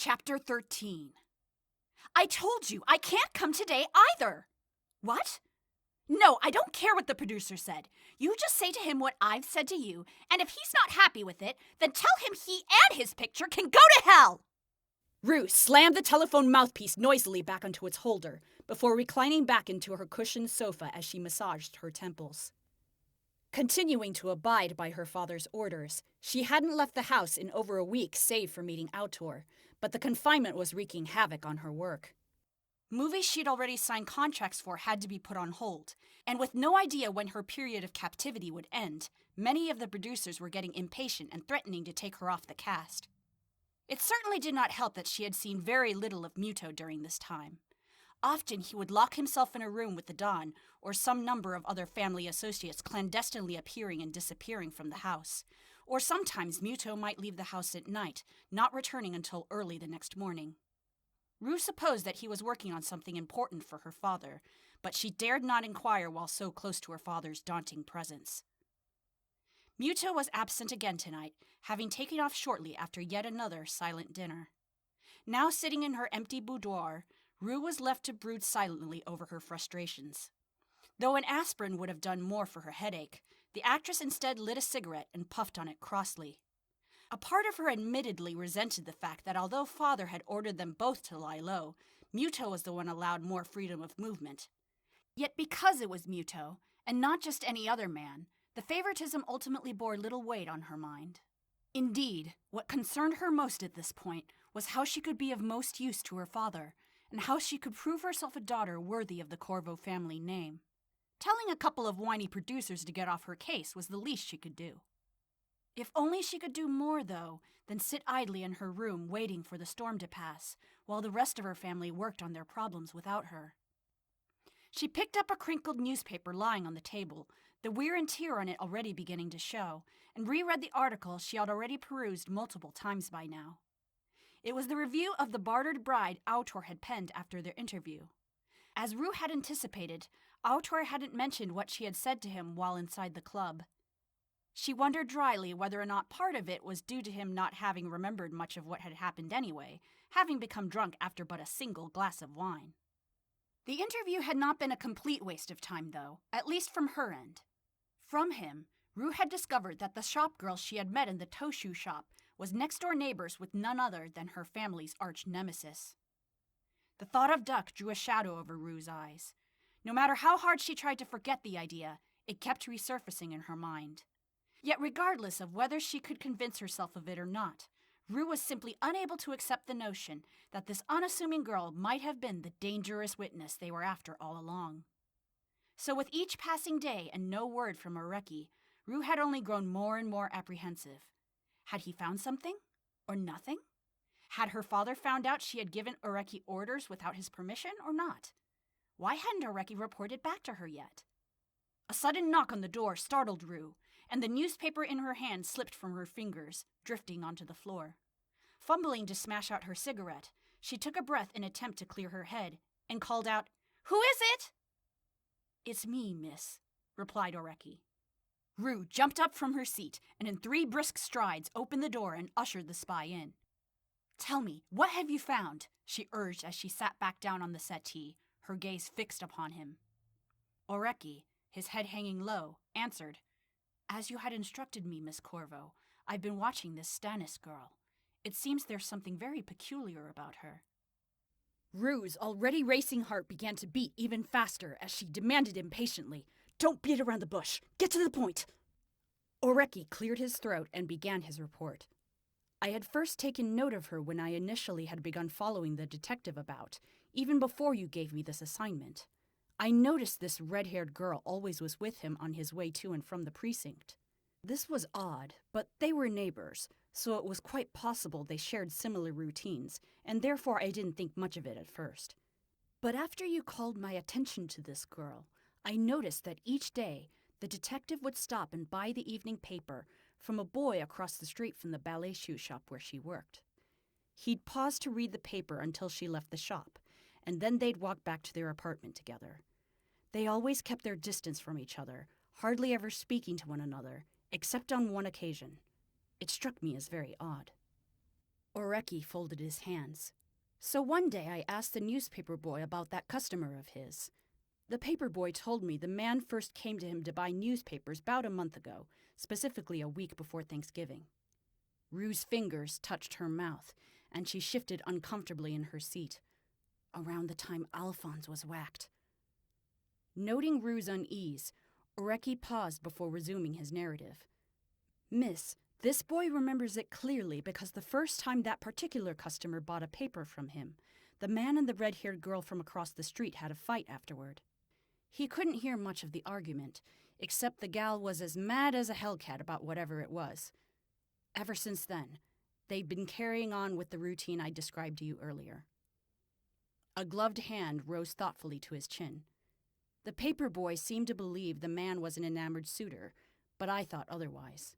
Chapter 13. I told you, I can't come today either. What? No, I don't care what the producer said. You just say to him what I've said to you, and if he's not happy with it, then tell him he and his picture can go to hell! Rue slammed the telephone mouthpiece noisily back onto its holder before reclining back into her cushioned sofa as she massaged her temples. Continuing to abide by her father's orders, she hadn't left the house in over a week save for meeting Autor, but the confinement was wreaking havoc on her work. Movies she'd already signed contracts for had to be put on hold, and with no idea when her period of captivity would end, many of the producers were getting impatient and threatening to take her off the cast. It certainly did not help that she had seen very little of Muto during this time. Often he would lock himself in a room with the Don, or some number of other family associates clandestinely appearing and disappearing from the house. Or sometimes Muto might leave the house at night, not returning until early the next morning. Rue supposed that he was working on something important for her father, but she dared not inquire while so close to her father's daunting presence. Muto was absent again tonight, having taken off shortly after yet another silent dinner. Now sitting in her empty boudoir, Rue was left to brood silently over her frustrations. Though an aspirin would have done more for her headache, the actress instead lit a cigarette and puffed on it crossly. A part of her admittedly resented the fact that although father had ordered them both to lie low, Muto was the one allowed more freedom of movement. Yet because it was Muto, and not just any other man, the favoritism ultimately bore little weight on her mind. Indeed, what concerned her most at this point was how she could be of most use to her father, and how she could prove herself a daughter worthy of the Corvo family name. Telling a couple of whiny producers to get off her case was the least she could do. If only she could do more, though, than sit idly in her room waiting for the storm to pass, while the rest of her family worked on their problems without her. She picked up a crinkled newspaper lying on the table, the wear and tear on it already beginning to show, and reread the article she had already perused multiple times by now. It was the review of The Bartered Bride Autor had penned after their interview. As Rue had anticipated, Autor hadn't mentioned what she had said to him while inside the club. She wondered dryly whether or not part of it was due to him not having remembered much of what had happened anyway, having become drunk after but a single glass of wine. The interview had not been a complete waste of time, though, at least from her end. From him, Rue had discovered that the shop girl she had met in the Toshu shop was next-door neighbors with none other than her family's arch-nemesis. The thought of Duck drew a shadow over Rue's eyes. No matter how hard she tried to forget the idea, it kept resurfacing in her mind. Yet regardless of whether she could convince herself of it or not, Rue was simply unable to accept the notion that this unassuming girl might have been the dangerous witness they were after all along. So with each passing day and no word from Areki, Rue had only grown more and more apprehensive. Had he found something? Or nothing? Had her father found out she had given Areki orders without his permission or not? Why hadn't Areki reported back to her yet? A sudden knock on the door startled Rue, and the newspaper in her hand slipped from her fingers, drifting onto the floor. Fumbling to smash out her cigarette, she took a breath in an attempt to clear her head, and called out, "Who is it?" "It's me, miss," replied Areki. Rue jumped up from her seat, and in 3 brisk strides opened the door and ushered the spy in. "Tell me, what have you found?" she urged as she sat back down on the settee, her gaze fixed upon him. Areki, his head hanging low, answered, "As you had instructed me, Miss Corvo, I've been watching this Stannis girl. It seems there's something very peculiar about her." Rue's already racing heart began to beat even faster as she demanded impatiently, "Don't beat around the bush. Get to the point." Areki cleared his throat and began his report. "I had first taken note of her when I initially had begun following the detective about, even before you gave me this assignment. I noticed this red-haired girl always was with him on his way to and from the precinct. This was odd, but they were neighbors, so it was quite possible they shared similar routines, and therefore I didn't think much of it at first. But after you called my attention to this girl, I noticed that each day the detective would stop and buy the evening paper from a boy across the street from the ballet shoe shop where she worked. He'd pause to read the paper until she left the shop, and then they'd walk back to their apartment together. They always kept their distance from each other, hardly ever speaking to one another, except on one occasion. It struck me as very odd." Oreki folded his hands. So one day I asked the newspaper boy about that customer of his. The paper boy told me the man first came to him to buy newspapers about a month ago, specifically a week before Thanksgiving. Rue's fingers touched her mouth, and she shifted uncomfortably in her seat. Around the time Alphonse was whacked. Noting Rue's unease, Oreki paused before resuming his narrative. Miss, this boy remembers it clearly because the first time that particular customer bought a paper from him, the man and the red-haired girl from across the street had a fight afterward. He couldn't hear much of the argument, except the gal was as mad as a hellcat about whatever it was. Ever since then, they'd been carrying on with the routine I described to you earlier. A gloved hand rose thoughtfully to his chin. The paper boy seemed to believe the man was an enamored suitor, but I thought otherwise.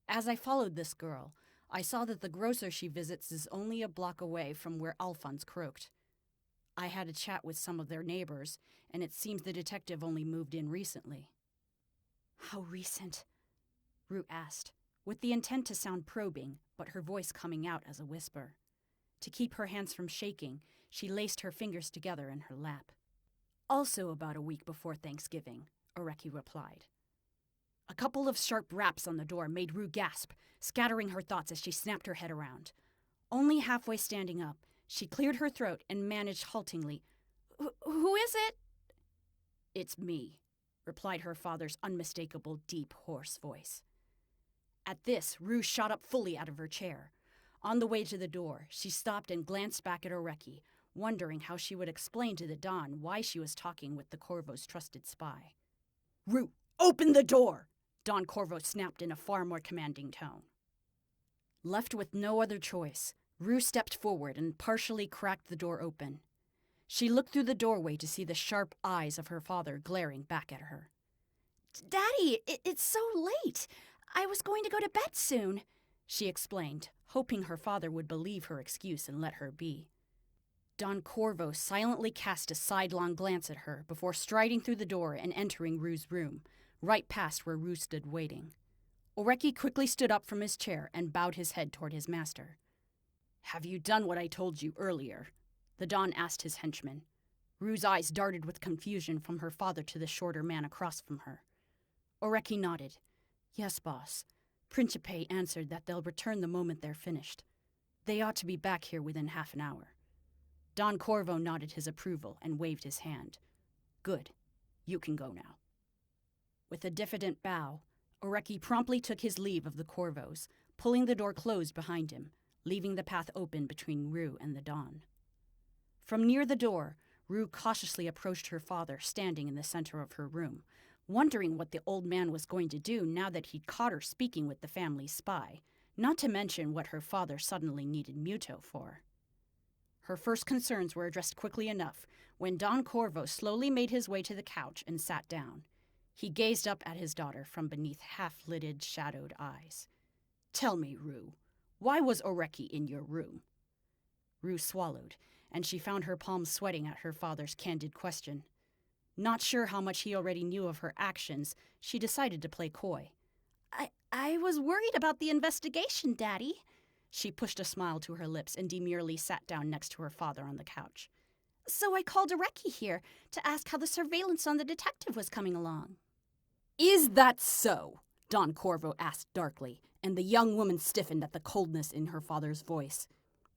As I followed this girl, I saw that the grocer she visits is only a block away from where Alphonse croaked. I had a chat with some of their neighbors, and it seems the detective only moved in recently. How recent? Rue asked, with the intent to sound probing, but her voice coming out as a whisper. To keep her hands from shaking, she laced her fingers together in her lap. Also about a week before Thanksgiving, Oreki replied. A couple of sharp raps on the door made Rue gasp, scattering her thoughts as she snapped her head around. Only halfway standing up, she cleared her throat and managed haltingly, Who is it? It's me, replied her father's unmistakable, deep, hoarse voice. At this, Rue shot up fully out of her chair. On the way to the door, she stopped and glanced back at Oreki, wondering how she would explain to the Don why she was talking with the Corvo's trusted spy. Rue, open the door! Don Corvo snapped in a far more commanding tone. Left with no other choice, Rue stepped forward and partially cracked the door open. She looked through the doorway to see the sharp eyes of her father glaring back at her. Daddy, it's so late. I was going to go to bed soon, she explained, hoping her father would believe her excuse and let her be. Don Corvo silently cast a sidelong glance at her before striding through the door and entering Rue's room, right past where Rue stood waiting. Oreki quickly stood up from his chair and bowed his head toward his master. Have you done what I told you earlier? The Don asked his henchman. Rue's eyes darted with confusion from her father to the shorter man across from her. Oreki nodded. Yes, boss. Principe answered that they'll return the moment they're finished. They ought to be back here within half an hour. Don Corvo nodded his approval and waved his hand. Good. You can go now. With a diffident bow, Oreki promptly took his leave of the Corvos, pulling the door closed behind him, leaving the path open between Rue and the Don. From near the door, Rue cautiously approached her father standing in the center of her room, wondering what the old man was going to do now that he'd caught her speaking with the family's spy, not to mention what her father suddenly needed Muto for. Her first concerns were addressed quickly enough when Don Corvo slowly made his way to the couch and sat down. He gazed up at his daughter from beneath half-lidded, shadowed eyes. Tell me, Rue, why was Oreki in your room? Rue swallowed, and she found her palms sweating at her father's candid question. Not sure how much he already knew of her actions, she decided to play coy. I was worried about the investigation, Daddy. She pushed a smile to her lips and demurely sat down next to her father on the couch. So I called Oreki here to ask how the surveillance on the detective was coming along. Is that so? Don Corvo asked darkly, and the young woman stiffened at the coldness in her father's voice.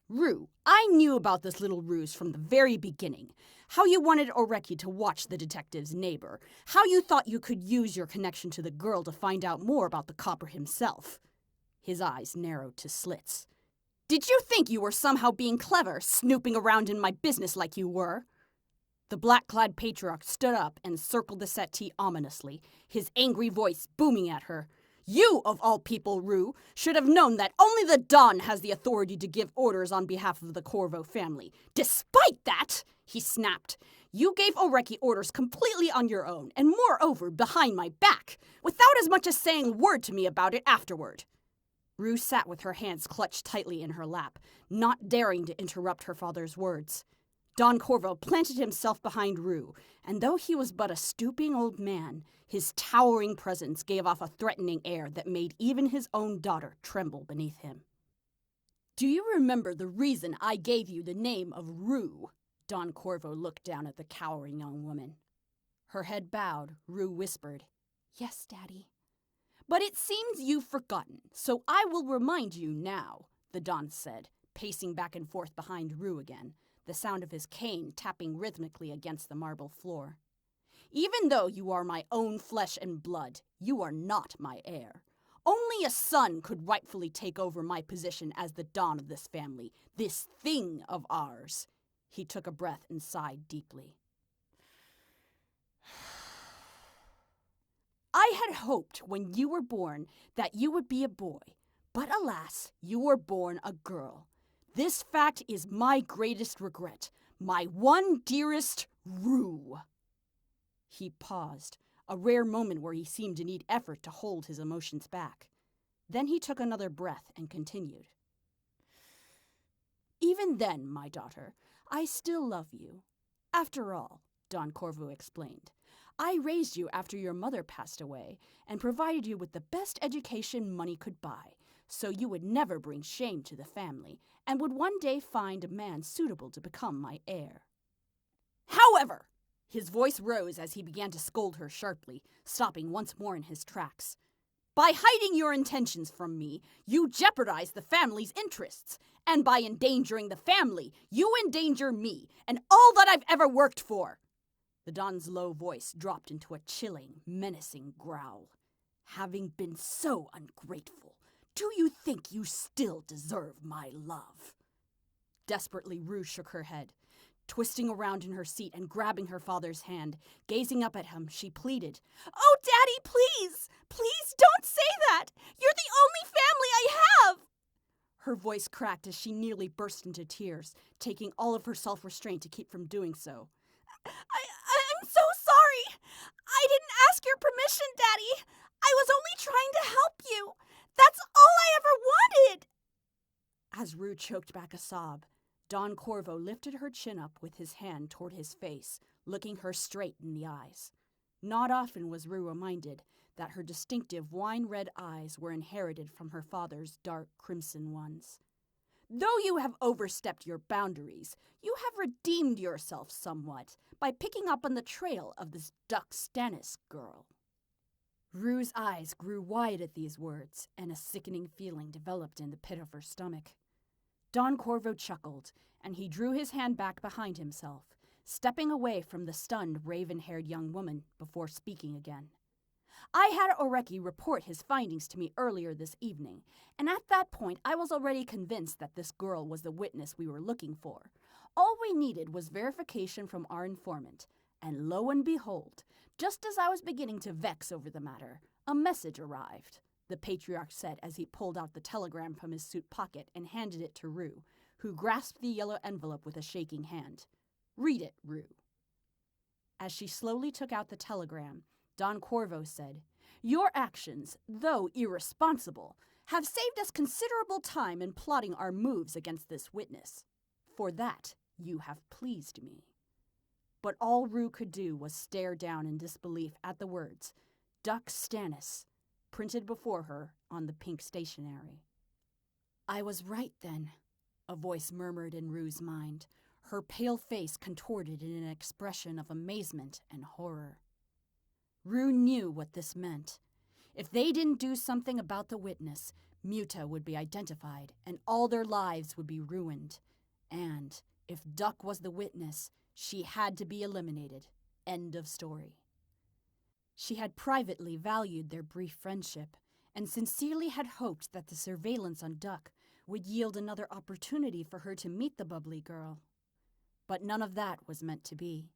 Rue, I knew about this little ruse from the very beginning. How you wanted Oreki to watch the detective's neighbor. How you thought you could use your connection to the girl to find out more about the copper himself. His eyes narrowed to slits. Did you think you were somehow being clever, snooping around in my business like you were? The black-clad patriarch stood up and circled the settee ominously, his angry voice booming at her. You, of all people, Rue, should have known that only the Don has the authority to give orders on behalf of the Corvo family. Despite that, he snapped, you gave Oreki orders completely on your own, and moreover, behind my back, without as much as saying a word to me about it afterward. Rue sat with her hands clutched tightly in her lap, not daring to interrupt her father's words. Don Corvo planted himself behind Rue, and though he was but a stooping old man, his towering presence gave off a threatening air that made even his own daughter tremble beneath him. Do you remember the reason I gave you the name of Rue? Don Corvo looked down at the cowering young woman. Her head bowed, Rue whispered, "Yes, Daddy." "But it seems you've forgotten, so I will remind you now," the Don said, pacing back and forth behind Rue again, the sound of his cane tapping rhythmically against the marble floor. "Even though you are my own flesh and blood, you are not my heir. Only a son could rightfully take over my position as the Don of this family, this thing of ours." He took a breath and sighed deeply. "I had hoped when you were born that you would be a boy, but alas, you were born a girl. This fact is my greatest regret, my one dearest Rue." He paused, a rare moment where he seemed to need effort to hold his emotions back. Then he took another breath and continued. "Even then, my daughter, I still love you. After all," Don Corvo explained, "I raised you after your mother passed away and provided you with the best education money could buy, so you would never bring shame to the family and would one day find a man suitable to become my heir. However," his voice rose as he began to scold her sharply, stopping once more in his tracks, "by hiding your intentions from me, you jeopardize the family's interests, and by endangering the family, you endanger me and all that I've ever worked for." The Don's low voice dropped into a chilling, menacing growl. "Having been so ungrateful, do you think you still deserve my love?" Desperately, Rue shook her head. Twisting around in her seat and grabbing her father's hand, gazing up at him, she pleaded, "Oh, Daddy, please! Please don't say that! You're the only family I have!" Her voice cracked as she nearly burst into tears, taking all of her self-restraint to keep from doing so. I'm so sorry! I didn't ask your permission, Daddy! I was only trying to help you! That's all I ever wanted!" As Rue choked back a sob, Don Corvo lifted her chin up with his hand toward his face, looking her straight in the eyes. Not often was Rue reminded that her distinctive wine-red eyes were inherited from her father's dark crimson ones. "Though you have overstepped your boundaries, you have redeemed yourself somewhat by picking up on the trail of this Duck Stannis girl." Rue's eyes grew wide at these words, and a sickening feeling developed in the pit of her stomach. Don Corvo chuckled, and he drew his hand back behind himself, stepping away from the stunned, raven-haired young woman before speaking again. "I had Oreki report his findings to me earlier this evening, and at that point I was already convinced that this girl was the witness we were looking for. All we needed was verification from our informant, and lo and behold, just as I was beginning to vex over the matter, a message arrived," the patriarch said as he pulled out the telegram from his suit pocket and handed it to Rue, who grasped the yellow envelope with a shaking hand. "Read it, Rue." As she slowly took out the telegram, Don Corvo said, "Your actions, though irresponsible, have saved us considerable time in plotting our moves against this witness. For that, you have pleased me." But all Rue could do was stare down in disbelief at the words, "Duck Stannis," printed before her on the pink stationery. "I was right, then," a voice murmured in Rue's mind, her pale face contorted in an expression of amazement and horror. Rue knew what this meant. If they didn't do something about the witness, Muta would be identified, and all their lives would be ruined. And if Duck was the witness, she had to be eliminated. End of story. She had privately valued their brief friendship, and sincerely had hoped that the surveillance on Duck would yield another opportunity for her to meet the bubbly girl. But none of that was meant to be.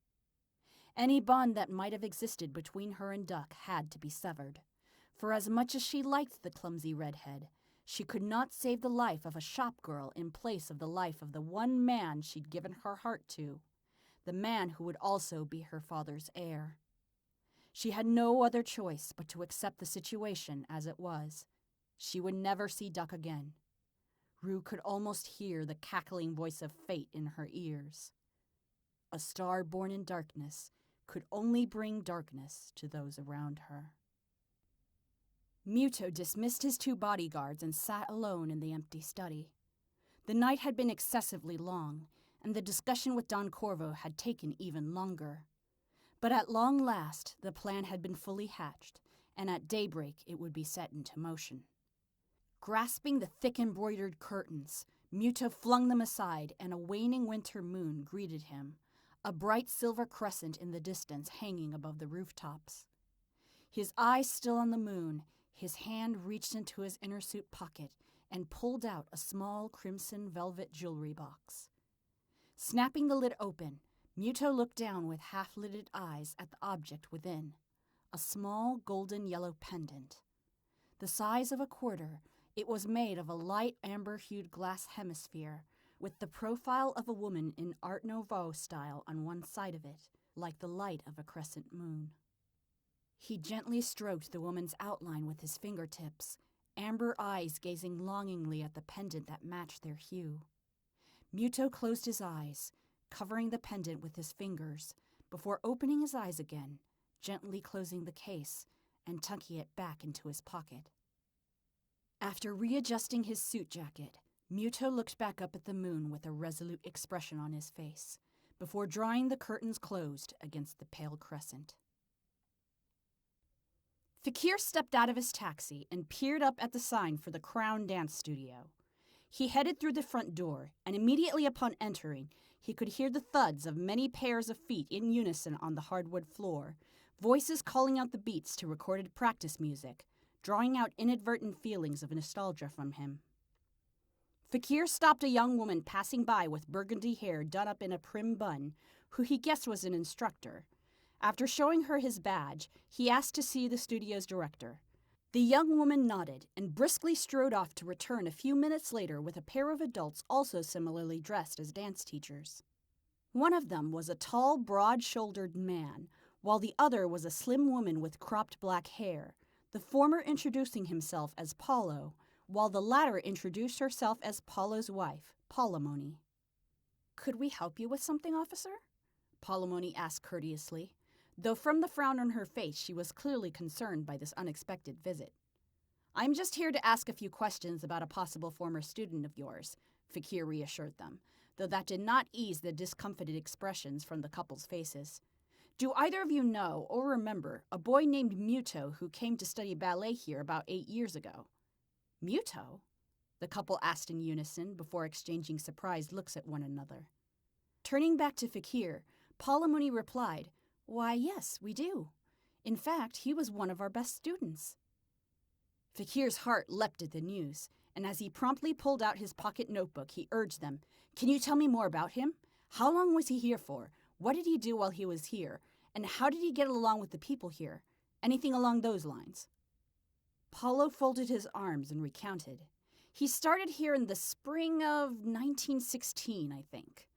Any bond that might have existed between her and Duck had to be severed. For as much as she liked the clumsy redhead, she could not save the life of a shop girl in place of the life of the one man she'd given her heart to, the man who would also be her father's heir. She had no other choice but to accept the situation as it was. She would never see Duck again. Rue could almost hear the cackling voice of fate in her ears. A star born in darkness could only bring darkness to those around her. Muto dismissed his 2 bodyguards and sat alone in the empty study. The night had been excessively long, and the discussion with Don Corvo had taken even longer. But at long last, the plan had been fully hatched, and at daybreak it would be set into motion. Grasping the thick embroidered curtains, Muto flung them aside, and a waning winter moon greeted him, a bright silver crescent in the distance hanging above the rooftops. His eyes still on the moon, his hand reached into his inner suit pocket and pulled out a small crimson velvet jewelry box. Snapping the lid open, Muto looked down with half-lidded eyes at the object within, a small golden-yellow pendant. The size of a quarter, it was made of a light amber-hued glass hemisphere, with the profile of a woman in Art Nouveau style on one side of it, like the light of a crescent moon. He gently stroked the woman's outline with his fingertips, amber eyes gazing longingly at the pendant that matched their hue. Muto closed his eyes, covering the pendant with his fingers, before opening his eyes again, gently closing the case and tucking it back into his pocket. After readjusting his suit jacket, Muto looked back up at the moon with a resolute expression on his face, before drawing the curtains closed against the pale crescent. Fakir stepped out of his taxi and peered up at the sign for the Crown Dance Studio. He headed through the front door, and immediately upon entering, he could hear the thuds of many pairs of feet in unison on the hardwood floor, voices calling out the beats to recorded practice music, drawing out inadvertent feelings of nostalgia from him. Fakir stopped a young woman passing by with burgundy hair done up in a prim bun, who he guessed was an instructor. After showing her his badge, he asked to see the studio's director. The young woman nodded and briskly strode off to return a few minutes later with a pair of adults also similarly dressed as dance teachers. One of them was a tall, broad-shouldered man, while the other was a slim woman with cropped black hair, the former introducing himself as Paulo, while the latter introduced herself as Paulo's wife, Paulamoni. "Could we help you with something, officer?" Paulamoni asked courteously, though from the frown on her face she was clearly concerned by this unexpected visit. "I'm just here to ask a few questions about a possible former student of yours," Fakir reassured them, though that did not ease the discomfited expressions from the couple's faces. "Do either of you know or remember a boy named Muto who came to study ballet here about 8 years ago?" "Muto?" the couple asked in unison before exchanging surprised looks at one another. Turning back to Fakir, Paulamoni replied, "Why, yes, we do. In fact, he was one of our best students." Fakir's heart leapt at the news, and as he promptly pulled out his pocket notebook, he urged them, "Can you tell me more about him? How long was he here for? What did he do while he was here? And how did he get along with the people here? Anything along those lines?" Paulo folded his arms and recounted. "He started here in the spring of 1916, I think.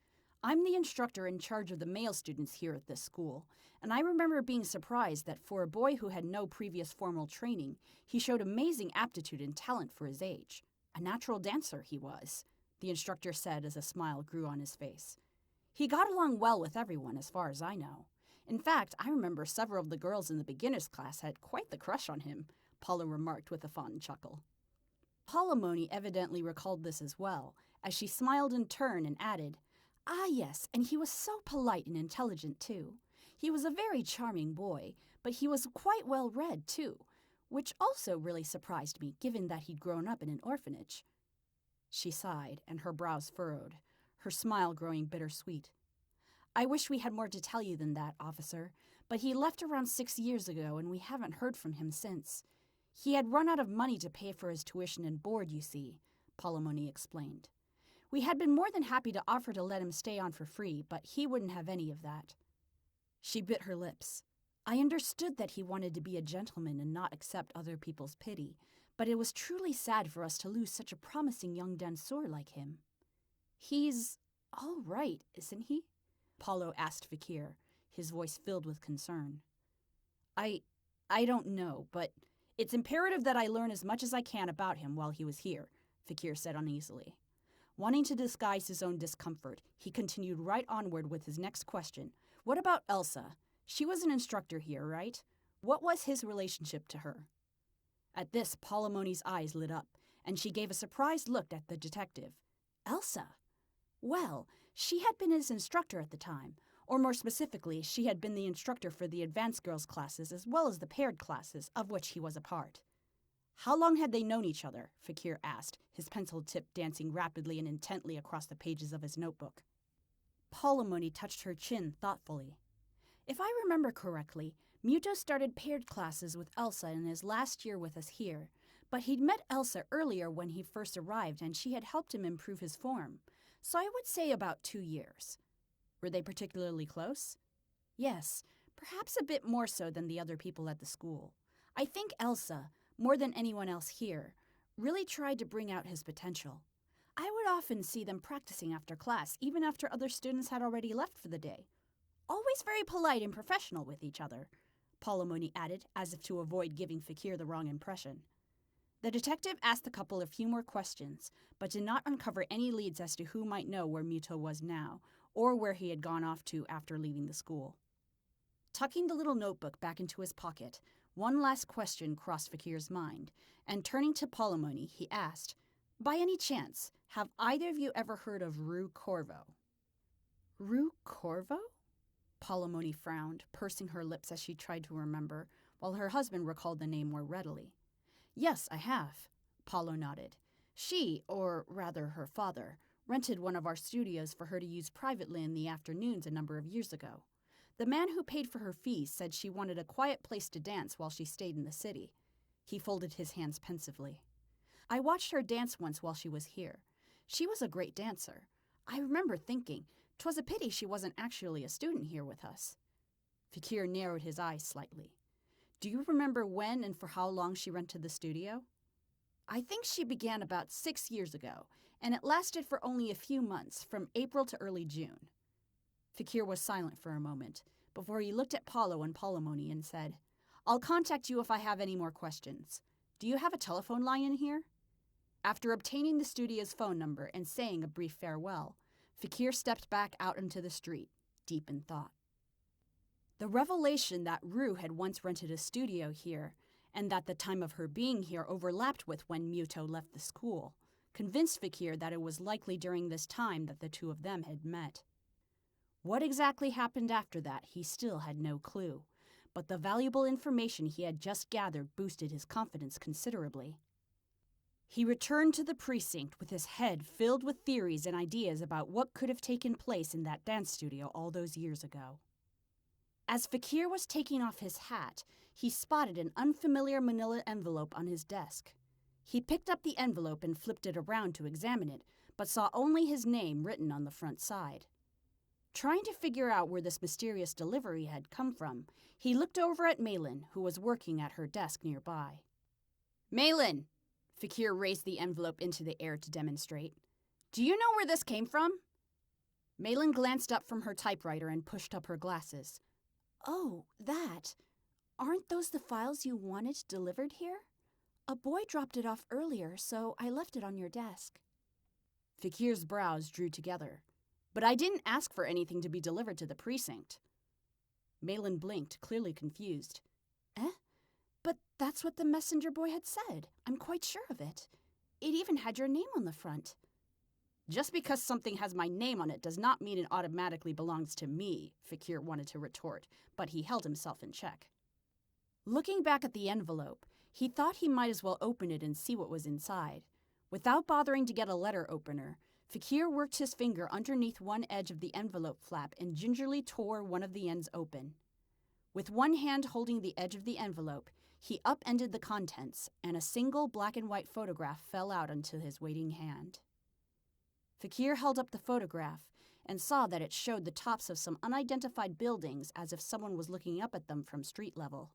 I'm the instructor in charge of the male students here at this school, and I remember being surprised that for a boy who had no previous formal training, he showed amazing aptitude and talent for his age. A natural dancer he was," the instructor said as a smile grew on his face. "He got along well with everyone as far as I know. In fact, I remember several of the girls in the beginners class had quite the crush on him," Paulo remarked with a fond chuckle. Paulamoni evidently recalled this as well, as she smiled in turn and added, "Ah, yes, and he was so polite and intelligent, too. He was a very charming boy, but he was quite well read, too, which also really surprised me, given that he'd grown up in an orphanage." She sighed, and her brows furrowed, her smile growing bittersweet. "I wish we had more to tell you than that, officer, but he left around 6 years ago, and we haven't heard from him since. He had run out of money to pay for his tuition and board, you see," Paulamoni explained. "We had been more than happy to offer to let him stay on for free, but he wouldn't have any of that." She bit her lips. "I understood that he wanted to be a gentleman and not accept other people's pity, but it was truly sad for us to lose such a promising young danseur like him." "He's all right, isn't he?" Paulo asked Fakir, his voice filled with concern. I don't know, but it's imperative that I learn as much as I can about him while he was here," Fakir said uneasily. Wanting to disguise his own discomfort, he continued right onward with his next question. "What about Elsa? She was an instructor here, right? What was his relationship to her?" At this, Paulamoni's eyes lit up, and she gave a surprised look at the detective. Elsa. Well, she had been his instructor at the time, or more specifically, she had been the instructor for the advanced girls' classes as well as the paired classes, of which he was a part. How long had they known each other? Fakir asked, his pencil tip dancing rapidly and intently across the pages of his notebook. Palamoni touched her chin thoughtfully. If I remember correctly, Muto started paired classes with Elsa in his last year with us here, but he'd met Elsa earlier when he first arrived and she had helped him improve his form, so I would say about 2 years. Were they particularly close? Yes, perhaps a bit more so than the other people at the school. I think Elsa, more than anyone else here, really tried to bring out his potential. I would often see them practicing after class, even after other students had already left for the day. Always very polite and professional with each other, Palamoni added, as if to avoid giving Fakir the wrong impression. The detective asked the couple a few more questions, but did not uncover any leads as to who might know where Muto was now, or where he had gone off to after leaving the school. Tucking the little notebook back into his pocket, one last question crossed Fakir's mind, and turning to Palamoni, he asked, "By any chance, have either of you ever heard of Rue Corvo?" Rue Corvo? Palamoni frowned, pursing her lips as she tried to remember, while her husband recalled the name more readily. Yes, I have, Paulo nodded. She, or rather her father, rented one of our studios for her to use privately in the afternoons a number of years ago. The man who paid for her fees said she wanted a quiet place to dance while she stayed in the city. He folded his hands pensively. I watched her dance once while she was here. She was a great dancer. I remember thinking, 'twas a pity she wasn't actually a student here with us. Fakir narrowed his eyes slightly. Do you remember when and for how long she rented the studio? I think she began about 6 years ago, and it lasted for only a few months, from April to early June. Fakir was silent for a moment, before he looked at Paulo and Palamoni and said, I'll contact you if I have any more questions. Do you have a telephone line in here? After obtaining the studio's phone number and saying a brief farewell, Fakir stepped back out into the street, deep in thought. The revelation that Rue had once rented a studio here, and that the time of her being here overlapped with when Muto left the school, convinced Fakir that it was likely during this time that the two of them had met. What exactly happened after that, he still had no clue, but the valuable information he had just gathered boosted his confidence considerably. He returned to the precinct with his head filled with theories and ideas about what could have taken place in that dance studio all those years ago. As Fakir was taking off his hat, he spotted an unfamiliar manila envelope on his desk. He picked up the envelope and flipped it around to examine it, but saw only his name written on the front side. Trying to figure out where this mysterious delivery had come from, he looked over at Malin, who was working at her desk nearby. Malin! Fakir raised the envelope into the air to demonstrate. Do you know where this came from? Malin glanced up from her typewriter and pushed up her glasses. Oh, that. Aren't those the files you wanted delivered here? A boy dropped it off earlier, so I left it on your desk. Fakir's brows drew together. But I didn't ask for anything to be delivered to the precinct. Malin blinked, clearly confused. Eh? But that's what the messenger boy had said. I'm quite sure of it. It even had your name on the front. Just because something has my name on it does not mean it automatically belongs to me, Fakir wanted to retort, but he held himself in check. Looking back at the envelope, he thought he might as well open it and see what was inside. Without bothering to get a letter opener, Fakir worked his finger underneath one edge of the envelope flap and gingerly tore one of the ends open. With one hand holding the edge of the envelope, he upended the contents, and a single black and white photograph fell out onto his waiting hand. Fakir held up the photograph and saw that it showed the tops of some unidentified buildings as if someone was looking up at them from street level.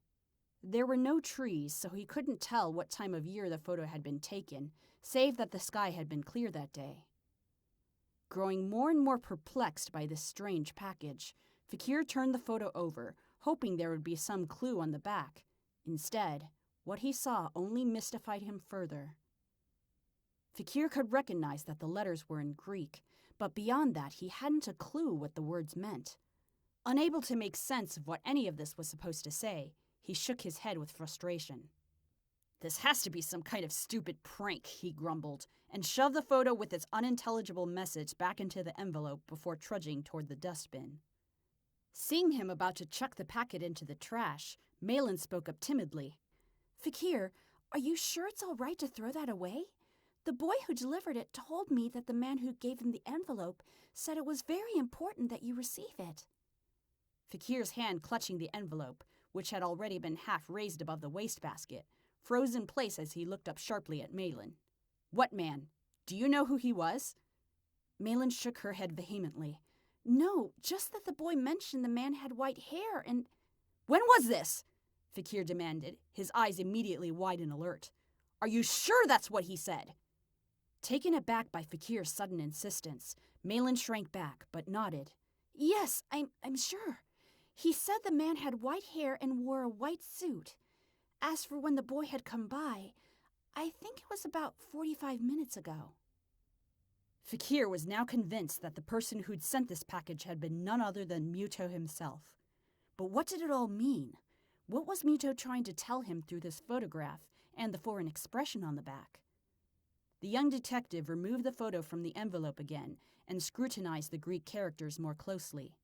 There were no trees, so he couldn't tell what time of year the photo had been taken, save that the sky had been clear that day. Growing more and more perplexed by this strange package, Fakir turned the photo over, hoping there would be some clue on the back. Instead, what he saw only mystified him further. Fakir could recognize that the letters were in Greek, but beyond that he hadn't a clue what the words meant. Unable to make sense of what any of this was supposed to say, he shook his head with frustration. This has to be some kind of stupid prank, he grumbled, and shoved the photo with its unintelligible message back into the envelope before trudging toward the dustbin. Seeing him about to chuck the packet into the trash, Malin spoke up timidly. "Fakir, are you sure it's all right to throw that away? The boy who delivered it told me that the man who gave him the envelope said it was very important that you receive it." Fakir's hand clutching the envelope, which had already been half raised above the wastebasket, froze in place as he looked up sharply at Malin. "What man? Do you know who he was?" Malin shook her head vehemently. "No, just that the boy mentioned the man had white hair and—" "When was this?" Fakir demanded, his eyes immediately wide and alert. "Are you sure that's what he said?" Taken aback by Fakir's sudden insistence, Malin shrank back, but nodded. "Yes, I'm sure. He said the man had white hair and wore a white suit. As for when the boy had come by, I think it was about 45 minutes ago." Fakir was now convinced that the person who'd sent this package had been none other than Muto himself. But what did it all mean? What was Muto trying to tell him through this photograph and the foreign expression on the back? The young detective removed the photo from the envelope again and scrutinized the Greek characters more closely.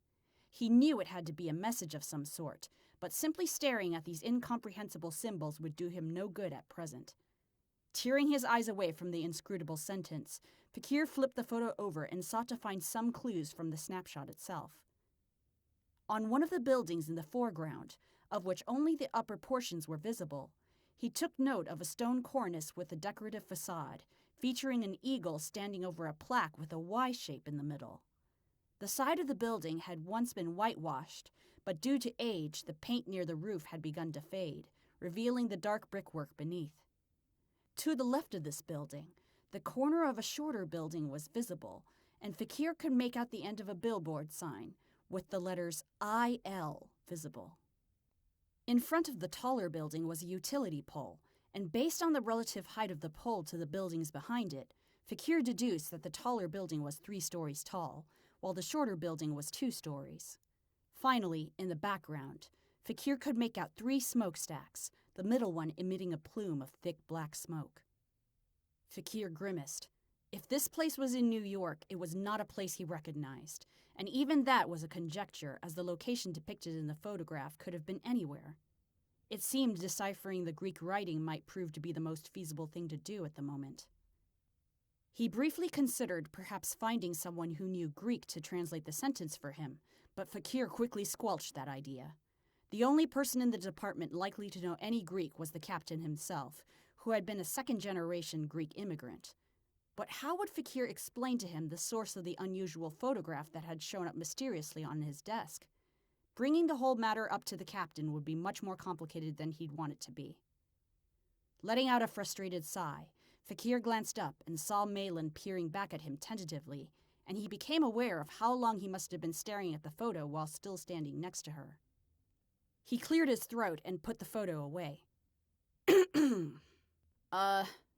He knew it had to be a message of some sort, but simply staring at these incomprehensible symbols would do him no good at present. Tearing his eyes away from the inscrutable sentence, Fakir flipped the photo over and sought to find some clues from the snapshot itself. On one of the buildings in the foreground, of which only the upper portions were visible, he took note of a stone cornice with a decorative facade, featuring an eagle standing over a plaque with a Y shape in the middle. The side of the building had once been whitewashed, but due to age, the paint near the roof had begun to fade, revealing the dark brickwork beneath. To the left of this building, the corner of a shorter building was visible, and Fakir could make out the end of a billboard sign, with the letters IL visible. In front of the taller building was a utility pole, and based on the relative height of the pole to the buildings behind it, Fakir deduced that the taller building was 3 stories tall, while the shorter building was 2 stories. Finally, in the background, Fakir could make out 3 smokestacks, the middle one emitting a plume of thick black smoke. Fakir grimaced. If this place was in New York, it was not a place he recognized, and even that was a conjecture, as the location depicted in the photograph could have been anywhere. It seemed deciphering the Greek writing might prove to be the most feasible thing to do at the moment. He briefly considered perhaps finding someone who knew Greek to translate the sentence for him, but Fakir quickly squelched that idea. The only person in the department likely to know any Greek was the captain himself, who had been a second-generation Greek immigrant. But how would Fakir explain to him the source of the unusual photograph that had shown up mysteriously on his desk? Bringing the whole matter up to the captain would be much more complicated than he'd want it to be. Letting out a frustrated sigh, Fakir glanced up and saw Malin peering back at him tentatively, and he became aware of how long he must have been staring at the photo while still standing next to her. He cleared his throat and put the photo away.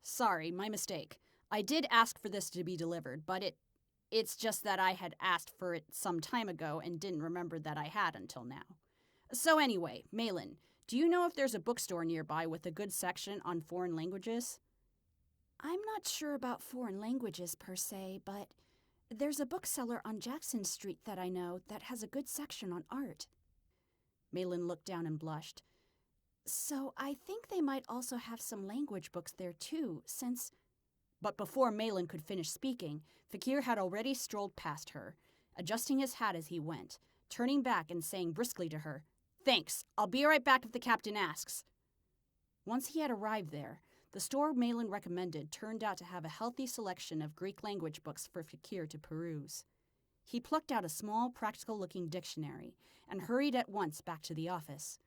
Sorry, my mistake. I did ask for this to be delivered, but it's just that I had asked for it some time ago and didn't remember that I had until now. So anyway, Malin, do you know if there's a bookstore nearby with a good section on foreign languages? I'm not sure about foreign languages per se, but there's a bookseller on Jackson Street that I know that has a good section on art. Malin looked down and blushed. So I think they might also have some language books there too, since... But before Malin could finish speaking, Fakir had already strolled past her, adjusting his hat as he went, turning back and saying briskly to her, "Thanks, I'll be right back if the captain asks." Once he had arrived there, the store Malin recommended turned out to have a healthy selection of Greek language books for Fakir to peruse. He plucked out a small, practical-looking dictionary and hurried at once back to the office.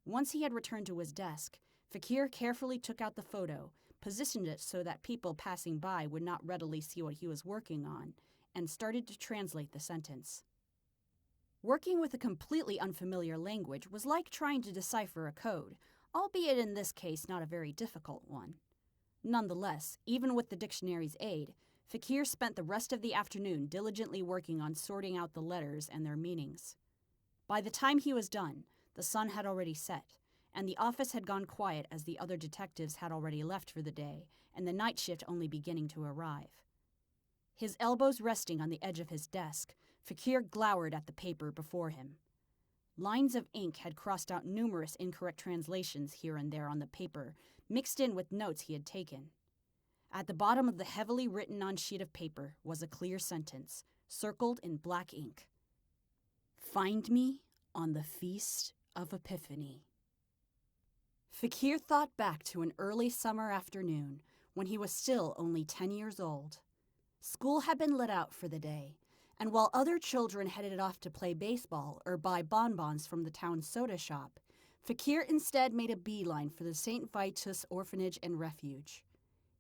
Once he had returned to his desk, Fakir carefully took out the photo, positioned it so that people passing by would not readily see what he was working on, and started to translate the sentence. Working with a completely unfamiliar language was like trying to decipher a code, albeit in this case not a very difficult one. Nonetheless, even with the dictionary's aid, Fakir spent the rest of the afternoon diligently working on sorting out the letters and their meanings. By the time he was done, the sun had already set, and the office had gone quiet as the other detectives had already left for the day, and the night shift only beginning to arrive. His elbows resting on the edge of his desk, Fakir glowered at the paper before him. Lines of ink had crossed out numerous incorrect translations here and there on the paper, mixed in with notes he had taken. At the bottom of the heavily written-on sheet of paper was a clear sentence, circled in black ink. "Find me on the Feast of Epiphany." Fakir thought back to an early summer afternoon when he was still only 10 years old. School had been let out for the day, and while other children headed off to play baseball or buy bonbons from the town soda shop, Fakir instead made a beeline for the St. Vitus Orphanage and Refuge.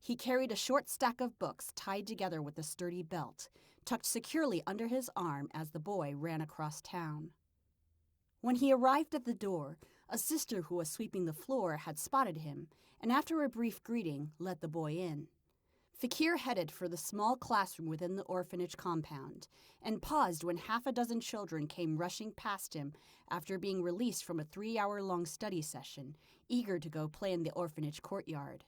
He carried a short stack of books tied together with a sturdy belt, tucked securely under his arm as the boy ran across town. When he arrived at the door, a sister who was sweeping the floor had spotted him, and after a brief greeting, let the boy in. Fakir headed for the small classroom within the orphanage compound, and paused when half a dozen children came rushing past him after being released from a 3-hour-long study session, eager to go play in the orphanage courtyard.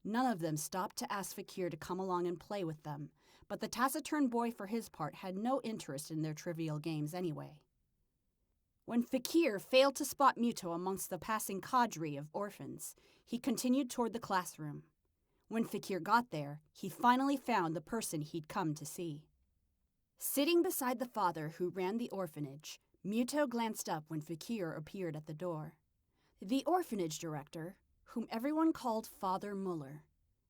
None of them stopped to ask Fakir to come along and play with them, but the taciturn boy for his part had no interest in their trivial games anyway. When Fakir failed to spot Muto amongst the passing cadre of orphans, he continued toward the classroom. When Fakir got there, he finally found the person he'd come to see. Sitting beside the father who ran the orphanage, Muto glanced up when Fakir appeared at the door. The orphanage director, whom everyone called Father Muller,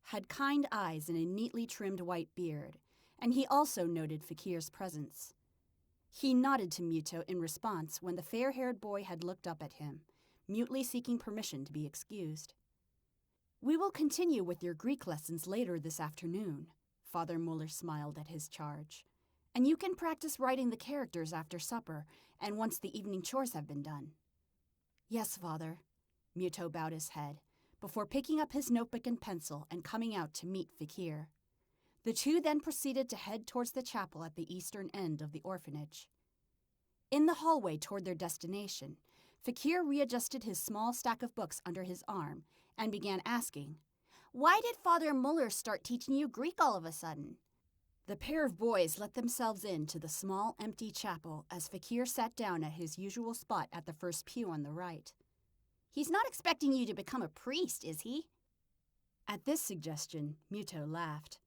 had kind eyes and a neatly trimmed white beard, and he also noted Fakir's presence. He nodded to Muto in response when the fair-haired boy had looked up at him, mutely seeking permission to be excused. "We will continue with your Greek lessons later this afternoon," Father Muller smiled at his charge. "And you can practice writing the characters after supper and once the evening chores have been done." "Yes, Father." Muto bowed his head, before picking up his notebook and pencil and coming out to meet Fakir. The two then proceeded to head towards the chapel at the eastern end of the orphanage. In the hallway toward their destination, Fakir readjusted his small stack of books under his arm and began asking, "Why did Father Muller start teaching you Greek all of a sudden?" The pair of boys let themselves into the small, empty chapel as Fakir sat down at his usual spot at the first pew on the right. "He's not expecting you to become a priest, is he?" At this suggestion, Muto laughed.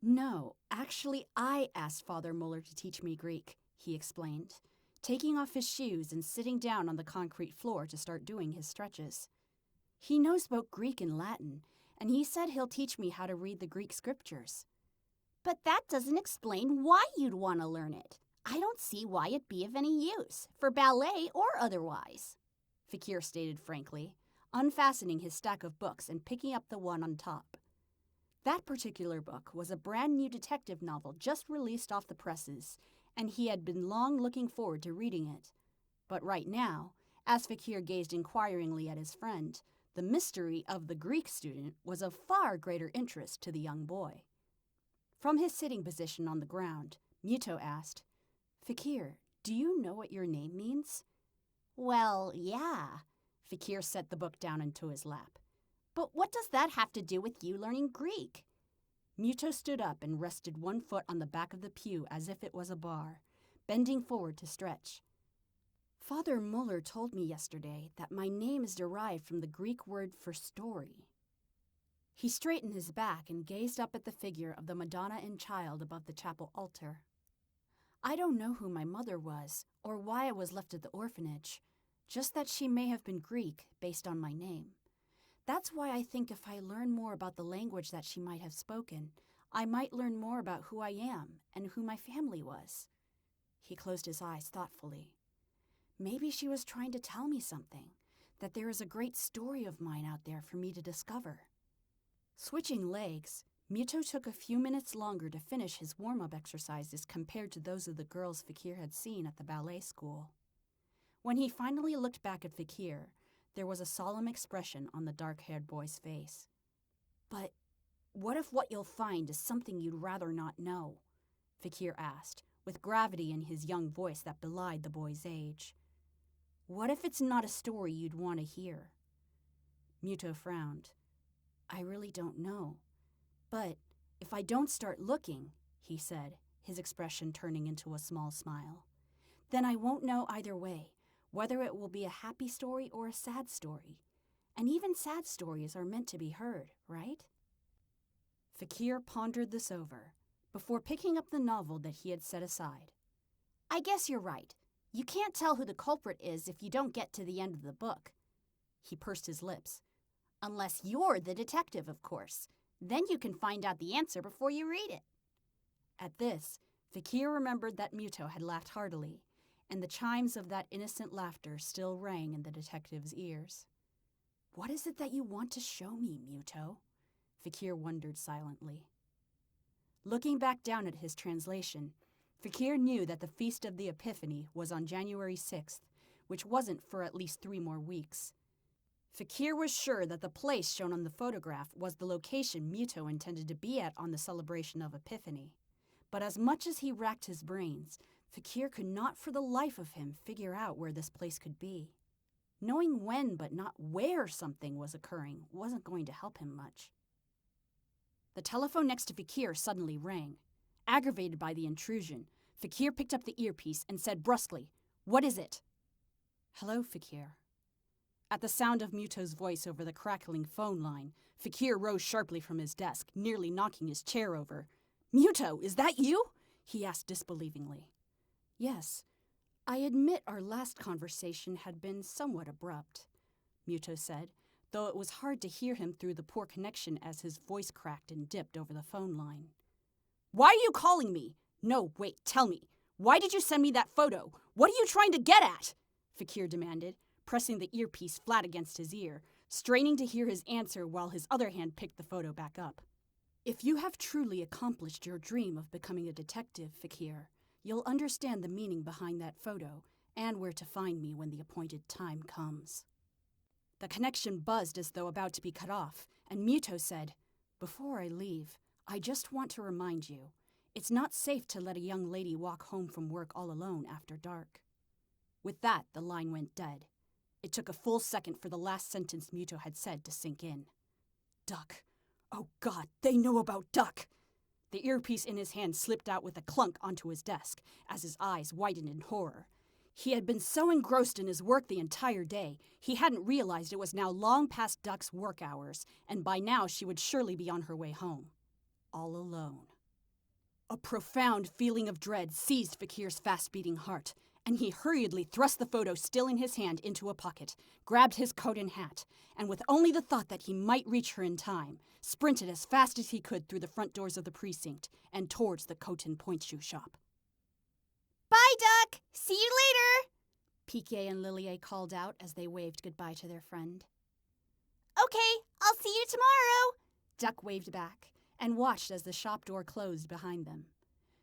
"No, actually I asked Father Muller to teach me Greek," he explained, taking off his shoes and sitting down on the concrete floor to start doing his stretches. "He knows both Greek and Latin, and he said he'll teach me how to read the Greek scriptures." "But that doesn't explain why you'd want to learn it. I don't see why it'd be of any use, for ballet or otherwise," Fakir stated frankly, unfastening his stack of books and picking up the one on top. That particular book was a brand new detective novel just released off the presses, and he had been long looking forward to reading it. But right now, as Fakir gazed inquiringly at his friend, the mystery of the Greek student was of far greater interest to the young boy. From his sitting position on the ground, Muto asked, "Fakir, do you know what your name means?" "Well, yeah." Fakir set the book down into his lap. "But what does that have to do with you learning Greek?" Muto stood up and rested one foot on the back of the pew as if it was a bar, bending forward to stretch. "Father Muller told me yesterday that my name is derived from the Greek word for story." He straightened his back and gazed up at the figure of the Madonna and Child above the chapel altar. "I don't know who my mother was or why I was left at the orphanage, just that she may have been Greek based on my name. That's why I think if I learn more about the language that she might have spoken, I might learn more about who I am and who my family was." He closed his eyes thoughtfully. "Maybe she was trying to tell me something, that there is a great story of mine out there for me to discover." Switching legs, Muto took a few minutes longer to finish his warm-up exercises compared to those of the girls Fakir had seen at the ballet school. When he finally looked back at Fakir, there was a solemn expression on the dark-haired boy's face. "But what if what you'll find is something you'd rather not know?" Fakir asked, with gravity in his young voice that belied the boy's age. "What if it's not a story you'd want to hear? Muto frowned. I really don't know. But if I don't start looking, he said, his expression turning into a small smile, then I won't know either way, whether it will be a happy story or a sad story. And even sad stories are meant to be heard, right? Fakir pondered this over, before picking up the novel that he had set aside. I guess you're right. You can't tell who the culprit is if you don't get to the end of the book. He pursed his lips. Unless you're the detective, of course. Then you can find out the answer before you read it. At this, Fakir remembered that Muto had laughed heartily, and the chimes of that innocent laughter still rang in the detective's ears. What is it that you want to show me, Muto? Fakir wondered silently. Looking back down at his translation, Fakir knew that the Feast of the Epiphany was on January 6th, which wasn't for at least 3 more weeks. Fakir was sure that the place shown on the photograph was the location Muto intended to be at on the celebration of Epiphany. But as much as he racked his brains, Fakir could not for the life of him figure out where this place could be. Knowing when but not where something was occurring wasn't going to help him much. The telephone next to Fakir suddenly rang. Aggravated by the intrusion, Fakir picked up the earpiece and said brusquely, "What is it?" "Hello, Fakir." At the sound of Muto's voice over the crackling phone line, Fakir rose sharply from his desk, nearly knocking his chair over. "Muto, is that you?" he asked disbelievingly. "Yes. I admit our last conversation had been somewhat abrupt," Muto said, though it was hard to hear him through the poor connection as his voice cracked and dipped over the phone line. "Why are you calling me? No, wait, tell me. Why did you send me that photo? What are you trying to get at?" Fakir demanded, pressing the earpiece flat against his ear, straining to hear his answer while his other hand picked the photo back up. "If you have truly accomplished your dream of becoming a detective, Fakir, you'll understand the meaning behind that photo and where to find me when the appointed time comes." The connection buzzed as though about to be cut off, and Muto said, "Before I leave, I just want to remind you, it's not safe to let a young lady walk home from work all alone after dark." With that, the line went dead. It took a full second for the last sentence Muto had said to sink in. Duck. Oh God, they know about Duck! The earpiece in his hand slipped out with a clunk onto his desk, as his eyes widened in horror. He had been so engrossed in his work the entire day, he hadn't realized it was now long past Duck's work hours, and by now she would surely be on her way home. All alone. A profound feeling of dread seized Fakir's fast-beating heart, and he hurriedly thrust the photo still in his hand into a pocket, grabbed his coat and hat, and with only the thought that he might reach her in time, sprinted as fast as he could through the front doors of the precinct and towards the coat and point shoe shop. Bye, Duck! See you later! Piquet and Lilier called out as they waved goodbye to their friend. Okay, I'll see you tomorrow! Duck waved back and watched as the shop door closed behind them.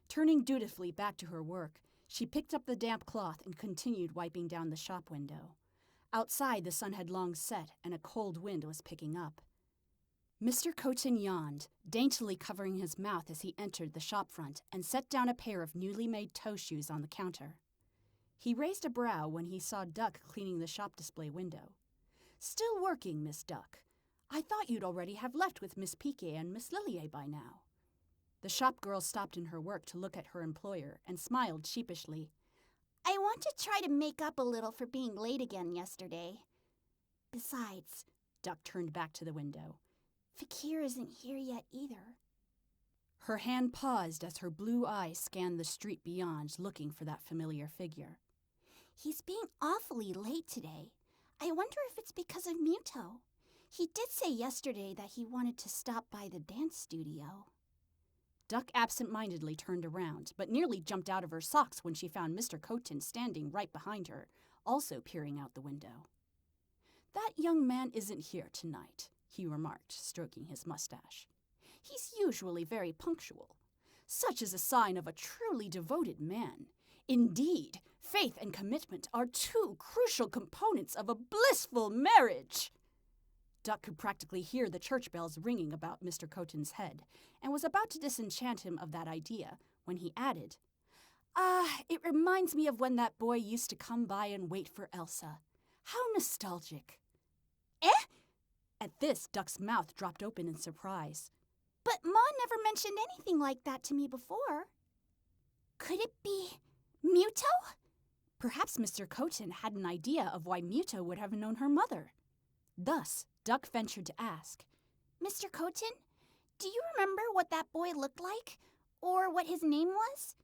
Turning dutifully back to her work, she picked up the damp cloth and continued wiping down the shop window. Outside, the sun had long set and a cold wind was picking up. Mr. Coton yawned, daintily covering his mouth as he entered the shop front and set down a pair of newly made toe shoes on the counter. He raised a brow when he saw Duck cleaning the shop display window. "Still working, Miss Duck. I thought you'd already have left with Miss Piquet and Miss Lilier by now." The shop girl stopped in her work to look at her employer and smiled sheepishly. "I want to try to make up a little for being late again yesterday. Besides," Duck turned back to the window, "Fakir isn't here yet either." Her hand paused as her blue eyes scanned the street beyond, looking for that familiar figure. "He's being awfully late today. I wonder if it's because of Muto. He did say yesterday that he wanted to stop by the dance studio." Duck absent-mindedly turned around, but nearly jumped out of her socks when she found Mr. Coton standing right behind her, also peering out the window. "That young man isn't here tonight," he remarked, stroking his mustache. "He's usually very punctual. Such is a sign of a truly devoted man. Indeed, faith and commitment are 2 crucial components of a blissful marriage." Duck could practically hear the church bells ringing about Mr. Coton's head, and was about to disenchant him of that idea when he added, "It reminds me of when that boy used to come by and wait for Elsa. How nostalgic." "Eh? At this, Duck's mouth dropped open in surprise. But Ma never mentioned anything like that to me before. Could it be Muto? Perhaps Mr. Koten had an idea of why Muto would have known her mother. Thus, Duck ventured to ask, Mr. Koten, do you remember what that boy looked like? Or what his name was?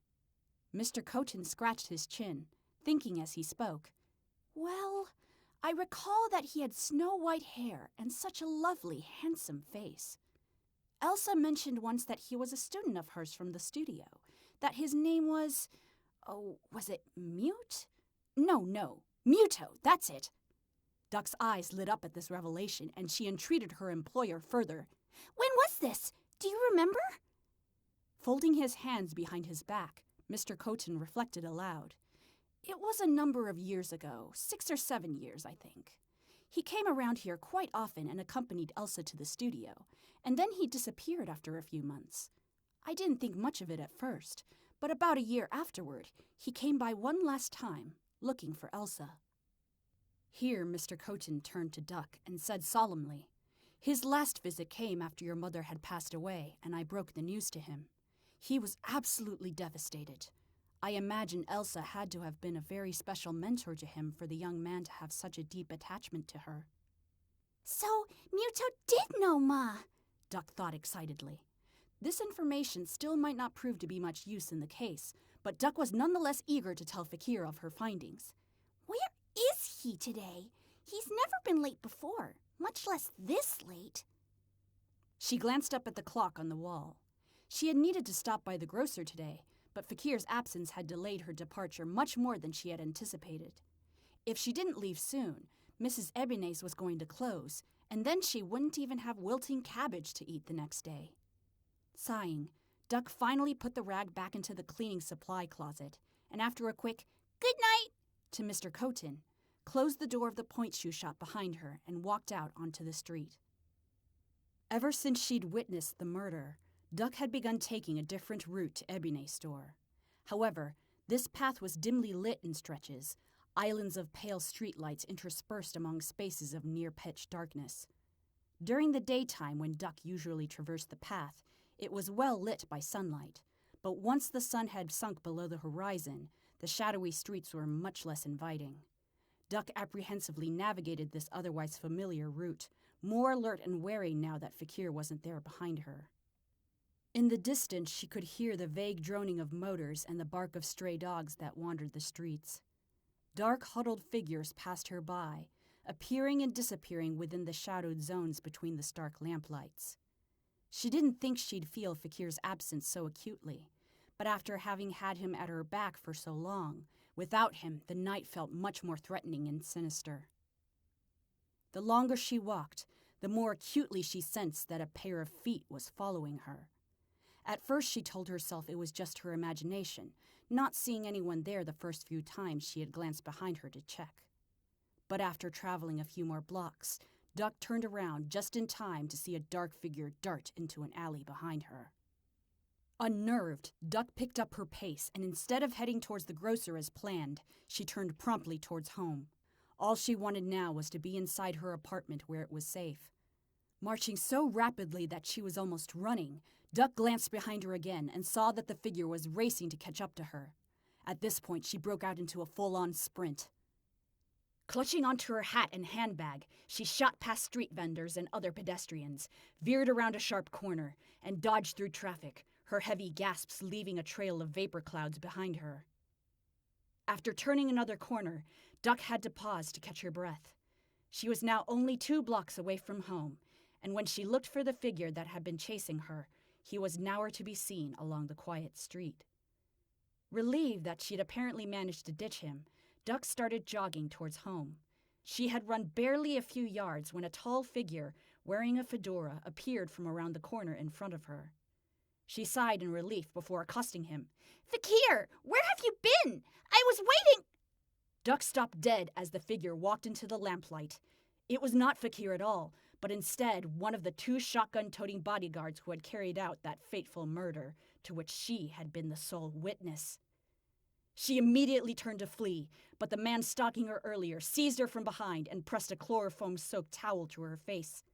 Mr. Koten scratched his chin, thinking as he spoke, Well, I recall that he had snow-white hair and such a lovely, handsome face. Elsa mentioned once that he was a student of hers from the studio, that his name was... Oh, was it Mute? No, Muto, that's it. Duck's eyes lit up at this revelation, and she entreated her employer further. When was this? Do you remember? Folding his hands behind his back, Mr. Koten reflected aloud. It was a number of years ago, 6 or 7 years, I think. He came around here quite often and accompanied Elsa to the studio, and then he disappeared after a few months. I didn't think much of it at first, but about a year afterward, he came by one last time, looking for Elsa. Here Mr. Koten turned to Duck and said solemnly, His last visit came after your mother had passed away, and I broke the news to him. He was absolutely devastated. I imagine Elsa had to have been a very special mentor to him for the young man to have such a deep attachment to her. So, Muto did know Ma, Duck thought excitedly. This information still might not prove to be much use in the case, but Duck was nonetheless eager to tell Fakir of her findings. Where is he today? He's never been late before, much less this late. She glanced up at the clock on the wall. She had needed to stop by the grocer today, but Fakir's absence had delayed her departure much more than she had anticipated. If she didn't leave soon, Mrs. Ebenez was going to close, and then she wouldn't even have wilting cabbage to eat the next day. Sighing, Duck finally put the rag back into the cleaning supply closet, and after a quick, Good night, to Mr. Koten, closed the door of the point shoe shop behind her and walked out onto the street. Ever since she'd witnessed the murder, Duck had begun taking a different route to Ebenez's store. However, this path was dimly lit in stretches, islands of pale streetlights interspersed among spaces of near-pitch darkness. During the daytime when Duck usually traversed the path, it was well lit by sunlight, but once the sun had sunk below the horizon, the shadowy streets were much less inviting. Duck apprehensively navigated this otherwise familiar route, more alert and wary now that Fakir wasn't there behind her. In the distance, she could hear the vague droning of motors and the bark of stray dogs that wandered the streets. Dark, huddled figures passed her by, appearing and disappearing within the shadowed zones between the stark lamplights. She didn't think she'd feel Fakir's absence so acutely, but after having had him at her back for so long, without him, the night felt much more threatening and sinister. The longer she walked, the more acutely she sensed that a pair of feet was following her. At first she told herself it was just her imagination, not seeing anyone there the first few times she had glanced behind her to check. But after traveling a few more blocks, Duck turned around just in time to see a dark figure dart into an alley behind her. Unnerved, Duck picked up her pace, and instead of heading towards the grocer as planned, she turned promptly towards home. All she wanted now was to be inside her apartment where it was safe. Marching so rapidly that she was almost running, Duck glanced behind her again and saw that the figure was racing to catch up to her. At this point, she broke out into a full-on sprint. Clutching onto her hat and handbag, she shot past street vendors and other pedestrians, veered around a sharp corner, and dodged through traffic, her heavy gasps leaving a trail of vapor clouds behind her. After turning another corner, Duck had to pause to catch her breath. She was now only 2 blocks away from home, and when she looked for the figure that had been chasing her, he was nowhere to be seen along the quiet street. Relieved that she'd apparently managed to ditch him, Duck started jogging towards home. She had run barely a few yards when a tall figure, wearing a fedora, appeared from around the corner in front of her. She sighed in relief before accosting him. Fakir, where have you been? I was waiting. Duck stopped dead as the figure walked into the lamplight. It was not Fakir at all, but instead one of the 2 shotgun-toting bodyguards who had carried out that fateful murder to which she had been the sole witness. She immediately turned to flee, but the man stalking her earlier seized her from behind and pressed a chloroform-soaked towel to her face.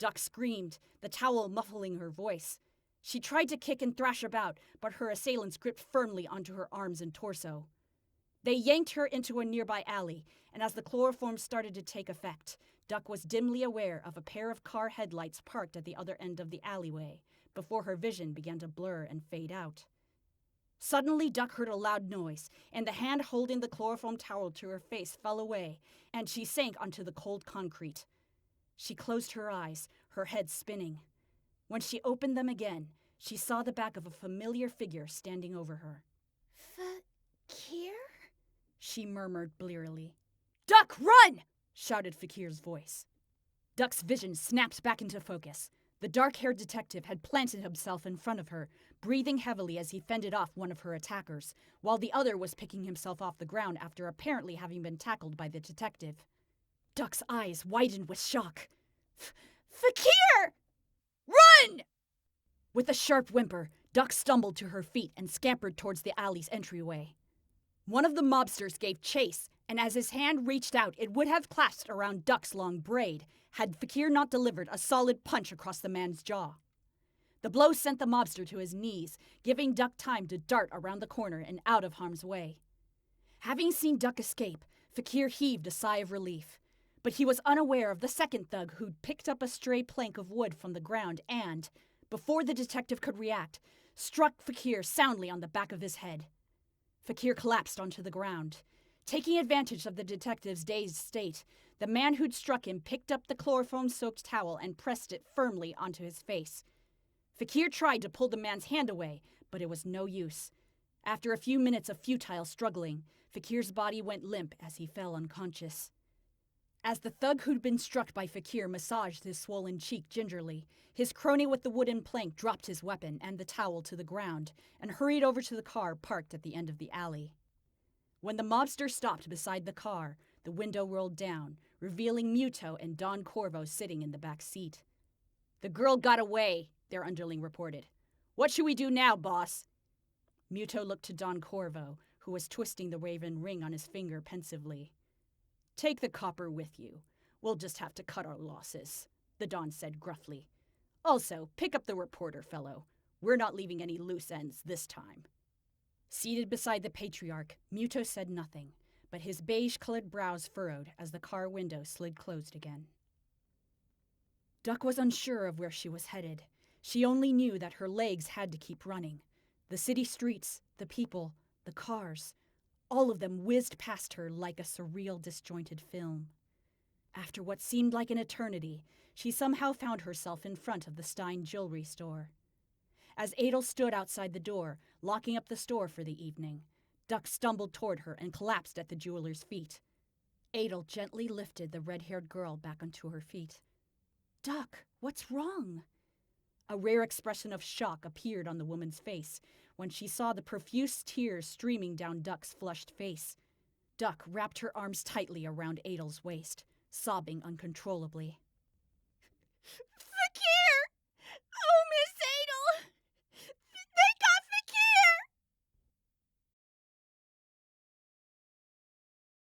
Duck screamed, the towel muffling her voice. She tried to kick and thrash about, but her assailants gripped firmly onto her arms and torso. They yanked her into a nearby alley, and as the chloroform started to take effect, Duck was dimly aware of a pair of car headlights parked at the other end of the alleyway, before her vision began to blur and fade out. Suddenly, Duck heard a loud noise, and the hand holding the chloroform towel to her face fell away, and she sank onto the cold concrete. She closed her eyes, her head spinning. When she opened them again, she saw the back of a familiar figure standing over her. Fakir? She murmured blearily. "Duck, run!" shouted Fakir's voice. Duck's vision snapped back into focus. The dark-haired detective had planted himself in front of her, breathing heavily as he fended off one of her attackers, while the other was picking himself off the ground after apparently having been tackled by the detective. Duck's eyes widened with shock. Fakir! Run! With a sharp whimper, Duck stumbled to her feet and scampered towards the alley's entryway. One of the mobsters gave chase, and as his hand reached out, it would have clasped around Duck's long braid, had Fakir not delivered a solid punch across the man's jaw. The blow sent the mobster to his knees, giving Duck time to dart around the corner and out of harm's way. Having seen Duck escape, Fakir heaved a sigh of relief. But he was unaware of the second thug who'd picked up a stray plank of wood from the ground and, before the detective could react, struck Fakir soundly on the back of his head. Fakir collapsed onto the ground. Taking advantage of the detective's dazed state, the man who'd struck him picked up the chloroform-soaked towel and pressed it firmly onto his face. Fakir tried to pull the man's hand away, but it was no use. After a few minutes of futile struggling, Fakir's body went limp as he fell unconscious. As the thug who'd been struck by Fakir massaged his swollen cheek gingerly, his crony with the wooden plank dropped his weapon and the towel to the ground and hurried over to the car parked at the end of the alley. When the mobster stopped beside the car, the window rolled down, revealing Muto and Don Corvo sitting in the back seat. "The girl got away," their underling reported. "What should we do now, boss?" Muto looked to Don Corvo, who was twisting the raven ring on his finger pensively. "Take the copper with you. We'll just have to cut our losses," the Don said gruffly. "Also, pick up the reporter fellow. We're not leaving any loose ends this time." Seated beside the patriarch, Muto said nothing, but his beige-colored brows furrowed as the car window slid closed again. Duck was unsure of where she was headed. She only knew that her legs had to keep running. The city streets, the people, the cars, all of them whizzed past her like a surreal, disjointed film. After what seemed like an eternity, she somehow found herself in front of the Stein jewelry store. As Adel stood outside the door, locking up the store for the evening, Duck stumbled toward her and collapsed at the jeweler's feet. Adel gently lifted the red-haired girl back onto her feet. "Duck, what's wrong?" A rare expression of shock appeared on the woman's face when she saw the profuse tears streaming down Duck's flushed face. Duck wrapped her arms tightly around Adel's waist, sobbing uncontrollably.